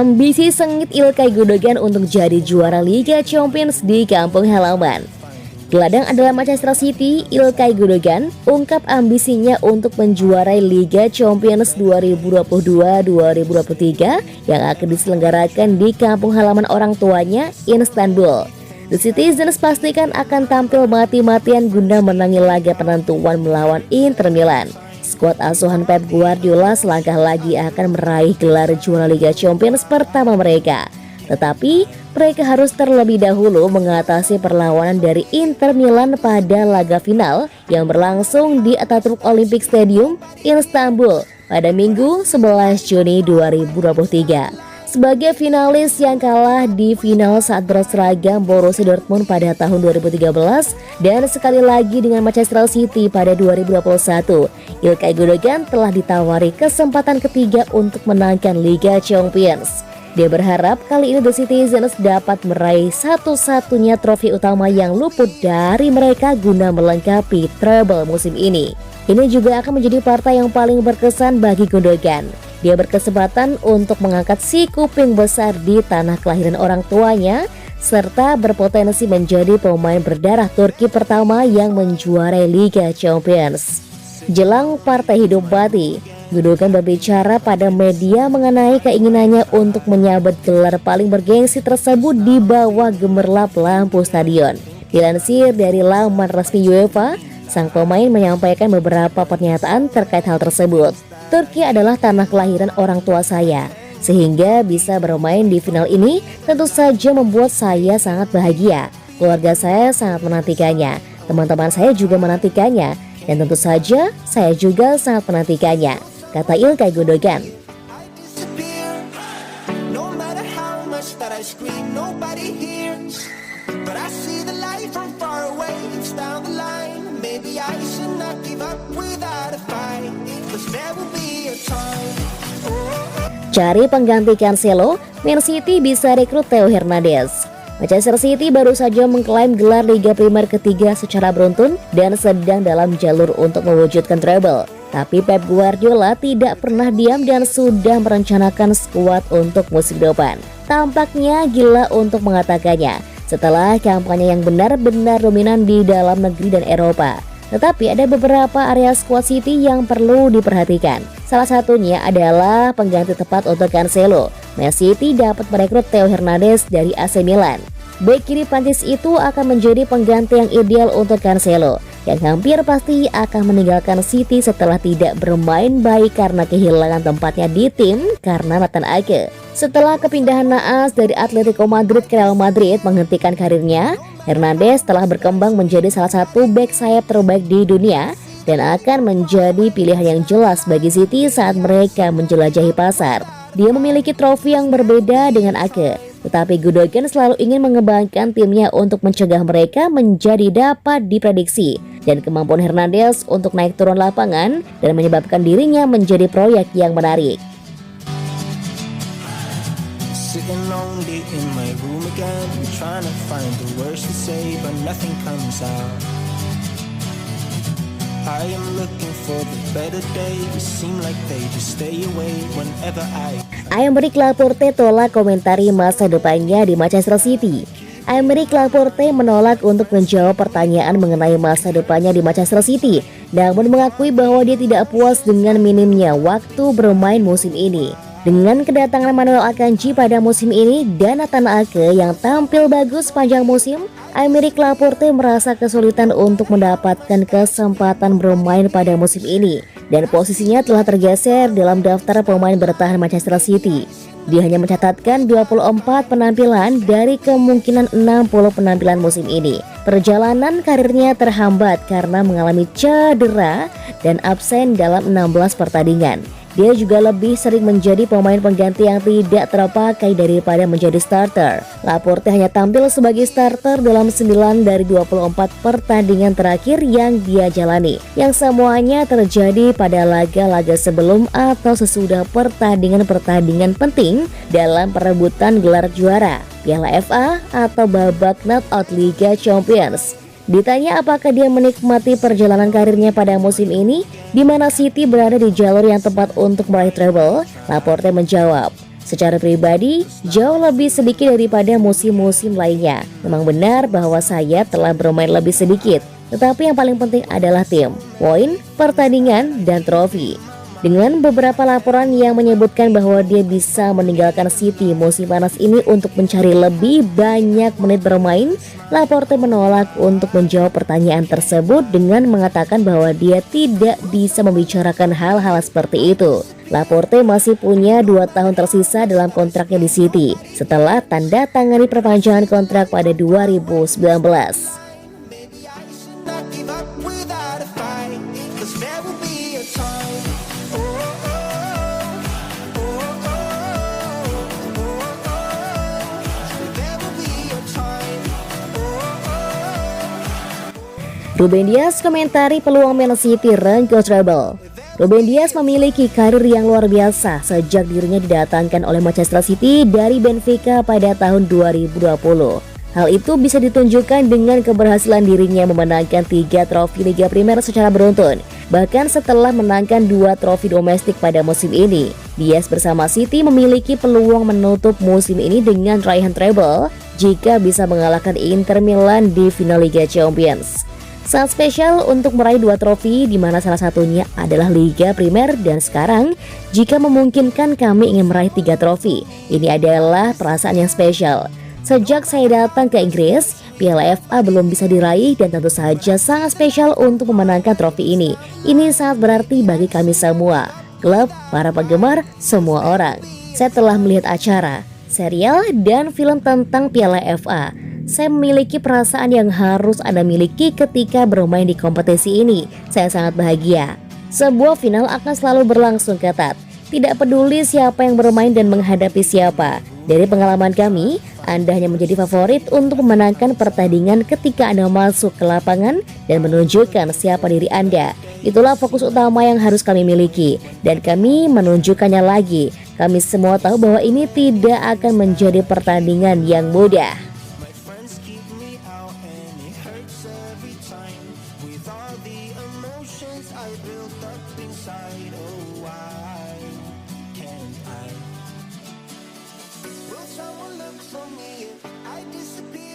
Ambisi sengit Ilkay Gundogan untuk jadi juara Liga Champions di kampung halaman. Gelandang adalah Manchester City, Ilkay Gundogan ungkap ambisinya untuk menjuarai Liga Champions 2022-2023 yang akan diselenggarakan di kampung halaman orang tuanya, Istanbul. The Citizens pastikan akan tampil mati-matian guna menangi laga penentuan melawan Inter Milan. Skuad asuhan Pep Guardiola selangkah lagi akan meraih gelar juara Liga Champions pertama mereka. Tetapi mereka harus terlebih dahulu mengatasi perlawanan dari Inter Milan pada laga final yang berlangsung di Atatürk Olympic Stadium, Istanbul pada Minggu 11 Juni 2023. Sebagai finalis yang kalah di final saat berseragam Borussia Dortmund pada tahun 2013 dan sekali lagi dengan Manchester City pada 2021, Ilkay Gundogan telah ditawari kesempatan ketiga untuk menangkan Liga Champions. Dia berharap kali ini The Citizens dapat meraih satu-satunya trofi utama yang luput dari mereka guna melengkapi treble musim ini. Ini juga akan menjadi partai yang paling berkesan bagi Gundogan. Dia berkesempatan untuk mengangkat si kuping besar di tanah kelahiran orang tuanya, serta berpotensi menjadi pemain berdarah Turki pertama yang menjuarai Liga Champions. Jelang partai hidup mati, Gundogan berbicara pada media mengenai keinginannya untuk menyabet gelar paling bergengsi tersebut di bawah gemerlap lampu stadion. Dilansir dari laman resmi UEFA, sang pemain menyampaikan beberapa pernyataan terkait hal tersebut. Turki adalah tanah kelahiran orang tua saya, sehingga bisa bermain di final ini tentu saja membuat saya sangat bahagia. Keluarga saya sangat menantikannya, teman-teman saya juga menantikannya, dan tentu saja saya juga sangat menantikannya, kata Ilkay Gundogan. Cari pengganti Cancelo, Man City bisa rekrut Theo Hernandez. Manchester City baru saja mengklaim gelar Liga Primer ketiga secara beruntun dan sedang dalam jalur untuk mewujudkan treble. Tapi Pep Guardiola tidak pernah diam dan sudah merencanakan skuad untuk musim depan. Tampaknya gila untuk mengatakannya setelah kampanye yang benar-benar dominan di dalam negeri dan Eropa. Tetapi ada beberapa area skuad City yang perlu diperhatikan. Salah satunya adalah pengganti tepat untuk Cancelo. Man City dapat merekrut Theo Hernandez dari AC Milan. Bek kiri Prancis itu akan menjadi pengganti yang ideal untuk Cancelo, yang hampir pasti akan meninggalkan City setelah tidak bermain baik karena kehilangan tempatnya di tim karena Nathan Ake. Setelah kepindahan naas dari Atletico Madrid ke Real Madrid menghentikan karirnya, Hernandez telah berkembang menjadi salah satu bek sayap terbaik di dunia dan akan menjadi pilihan yang jelas bagi City saat mereka menjelajahi pasar. Dia memiliki trofi yang berbeda dengan Ake, tetapi Gundogan selalu ingin mengembangkan timnya untuk mencegah mereka menjadi dapat diprediksi, dan kemampuan Hernandez untuk naik turun lapangan dan menyebabkan dirinya menjadi proyek yang menarik. Sitting lonely in my room again, trying to find the words to say, but nothing comes out. I am looking for the better days, seem like they just stay away whenever Aymeric Laporte tolak komentari masa depannya di Manchester City. Aymeric Laporte menolak untuk menjawab pertanyaan mengenai masa depannya di Manchester City, namun mengakui bahwa dia tidak puas dengan minimnya waktu bermain musim ini. Dengan kedatangan Manuel Akanji pada musim ini dan Nathan Ake yang tampil bagus sepanjang musim, Aymeric Laporte merasa kesulitan untuk mendapatkan kesempatan bermain pada musim ini, dan posisinya telah tergeser dalam daftar pemain bertahan Manchester City. Dia hanya mencatatkan 24 penampilan dari kemungkinan 60 penampilan musim ini. Perjalanan karirnya terhambat karena mengalami cedera dan absen dalam 16 pertandingan. Dia juga lebih sering menjadi pemain pengganti yang tidak terpakai daripada menjadi starter. Laporte hanya tampil sebagai starter dalam 9 dari 24 pertandingan terakhir yang dia jalani, yang semuanya terjadi pada laga-laga sebelum atau sesudah pertandingan-pertandingan penting dalam perebutan gelar juara, Piala FA atau babak knockout Liga Champions. Ditanya apakah dia menikmati perjalanan karirnya pada musim ini, di mana City berada di jalur yang tepat untuk meraih treble, Laporte menjawab, Secara pribadi, jauh lebih sedikit daripada musim-musim lainnya. Memang benar bahwa saya telah bermain lebih sedikit, tetapi yang paling penting adalah tim, poin, pertandingan, dan trofi. Dengan beberapa laporan yang menyebutkan bahwa dia bisa meninggalkan City musim panas ini untuk mencari lebih banyak menit bermain, Laporte menolak untuk menjawab pertanyaan tersebut dengan mengatakan bahwa dia tidak bisa membicarakan hal-hal seperti itu. Laporte masih punya 2 tahun tersisa dalam kontraknya di City setelah tanda tangani perpanjangan kontrak pada 2019. Ruben Dias komentari peluang Man City Rangko Treble. Ruben Dias memiliki karir yang luar biasa sejak dirinya didatangkan oleh Manchester City dari Benfica pada tahun 2020. Hal itu bisa ditunjukkan dengan keberhasilan dirinya memenangkan 3 trofi Liga Primer secara beruntun. Bahkan setelah menangkan 2 trofi domestik pada musim ini, Dias bersama City memiliki peluang menutup musim ini dengan raihan treble jika bisa mengalahkan Inter Milan di final Liga Champions. Saat spesial untuk meraih 2 trofi di mana salah satunya adalah Liga Primer, dan sekarang jika memungkinkan kami ingin meraih 3 trofi. Ini adalah perasaan yang spesial. Sejak saya datang ke Inggris, Piala FA belum bisa diraih dan tentu saja sangat spesial untuk memenangkan trofi ini. Ini sangat berarti bagi kami semua, klub, para penggemar, semua orang. Saya telah melihat acara, serial, dan film tentang Piala FA. Saya memiliki perasaan yang harus Anda miliki ketika bermain di kompetisi ini. Saya sangat bahagia. Sebuah final akan selalu berlangsung ketat. Tidak peduli siapa yang bermain dan menghadapi siapa. Dari pengalaman kami, Anda hanya menjadi favorit untuk memenangkan pertandingan ketika Anda masuk ke lapangan dan menunjukkan siapa diri Anda. Itulah fokus utama yang harus kami miliki, dan kami menunjukkannya lagi. Kami semua tahu bahwa ini tidak akan menjadi pertandingan yang mudah. Someone look for me